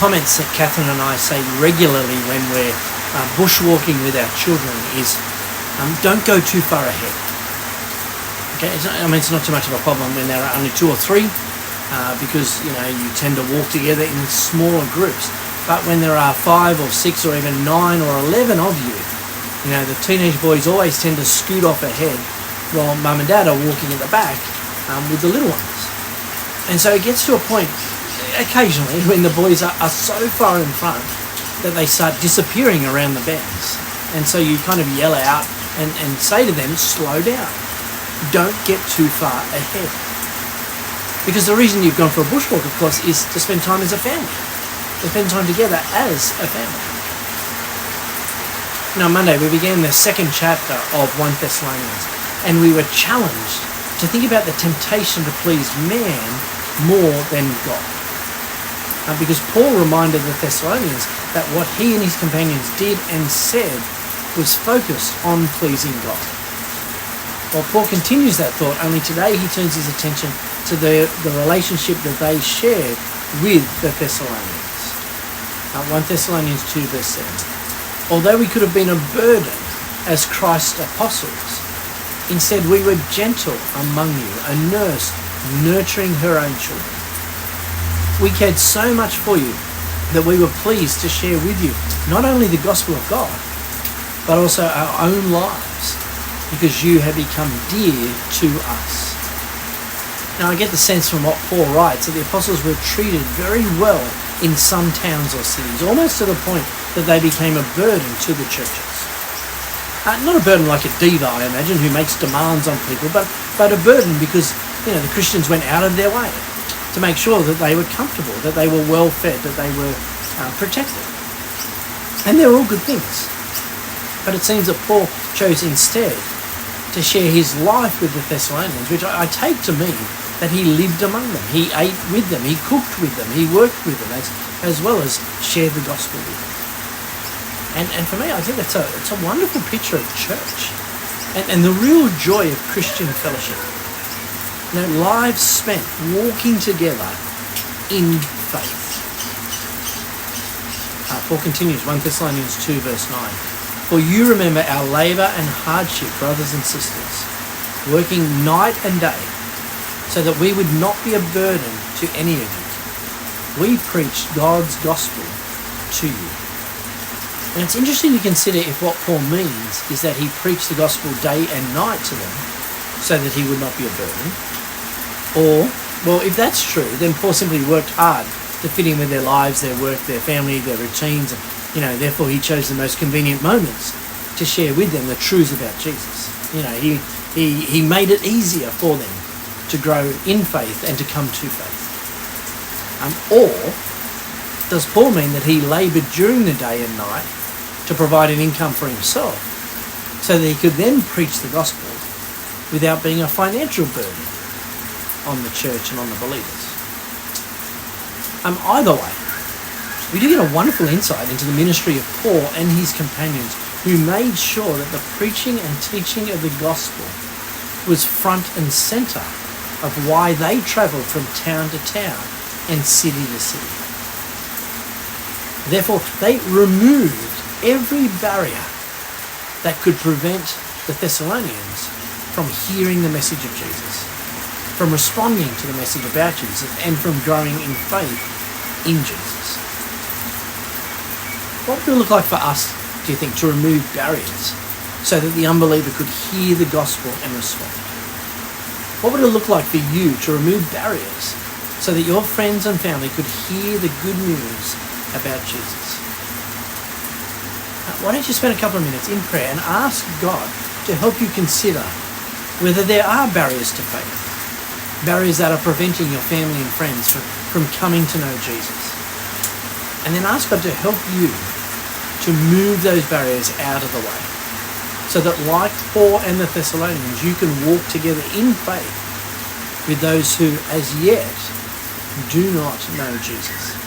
comments that Catherine and I say regularly when we're bushwalking with our children is, don't go too far ahead. Okay, it's not too much of a problem when there are only 2 or 3, because you tend to walk together in smaller groups. But when there are 5 or 6 or even 9 or 11 of you, the teenage boys always tend to scoot off ahead while mum and dad are walking at the back with the little ones. And so it gets to a point occasionally when the boys are so far in front that they start disappearing around the bends. And so you kind of yell out and say to them, slow down. Don't get too far ahead. Because the reason you've gone for a bushwalk, of course, is to spend time as a family. To spend time together as a family. Now, on Monday, we began the 2nd chapter of 1 Thessalonians, and we were challenged to think about the temptation to please man more than God. Because Paul reminded the Thessalonians that what he and his companions did and said was focused on pleasing God. Well, Paul continues that thought, only today he turns his attention to the relationship that they shared with the Thessalonians. 1 Thessalonians 2 verse 7. Although we could have been a burden as Christ's apostles, instead we were gentle among you, a nurse nurturing her own children. We cared so much for you that we were pleased to share with you not only the gospel of God, but also our own lives, because you have become dear to us. Now I get the sense from what Paul writes that the apostles were treated very well in some towns or cities, almost to the point that they became a burden to the churches. Not a burden like a diva, I imagine, who makes demands on people, but a burden because the Christians went out of their way to make sure that they were comfortable, that they were well fed, that they were protected. And they're all good things. But it seems that Paul chose instead to share his life with the Thessalonians, which I take to mean that he lived among them, he ate with them, he cooked with them, he worked with them, as well as shared the gospel with them. And for me, I think it's a wonderful picture of church and the real joy of Christian fellowship. Lives spent walking together in faith. Paul continues, 1 Thessalonians 2 verse 9. For you remember our labour and hardship, brothers and sisters, working night and day, so that we would not be a burden to any of you. We preached God's gospel to you. And it's interesting to consider if what Paul means is that he preached the gospel day and night to them so that he would not be a burden. Or, well, if that's true, then Paul simply worked hard to fit in with their lives, their work, their family, their routines, and, therefore he chose the most convenient moments to share with them the truths about Jesus. He made it easier for them to grow in faith and to come to faith. Or does Paul mean that he laboured during the day and night to provide an income for himself so that he could then preach the gospel without being a financial burden on the church and on the believers? Either way, we do get a wonderful insight into the ministry of Paul and his companions, who made sure that the preaching and teaching of the gospel was front and centre of why they travelled from town to town and city to city. Therefore, they removed every barrier that could prevent the Thessalonians from hearing the message of Jesus, from responding to the message about Jesus, and from growing in faith in Jesus. What would it look like for us, do you think, to remove barriers so that the unbeliever could hear the gospel and respond? What would it look like for you to remove barriers so that your friends and family could hear the good news about Jesus? Why don't you spend a couple of minutes in prayer and ask God to help you consider whether there are barriers to faith, barriers that are preventing your family and friends from coming to know Jesus. And then ask God to help you to move those barriers out of the way, so that like Paul and the Thessalonians, you can walk together in faith with those who as yet do not know Jesus.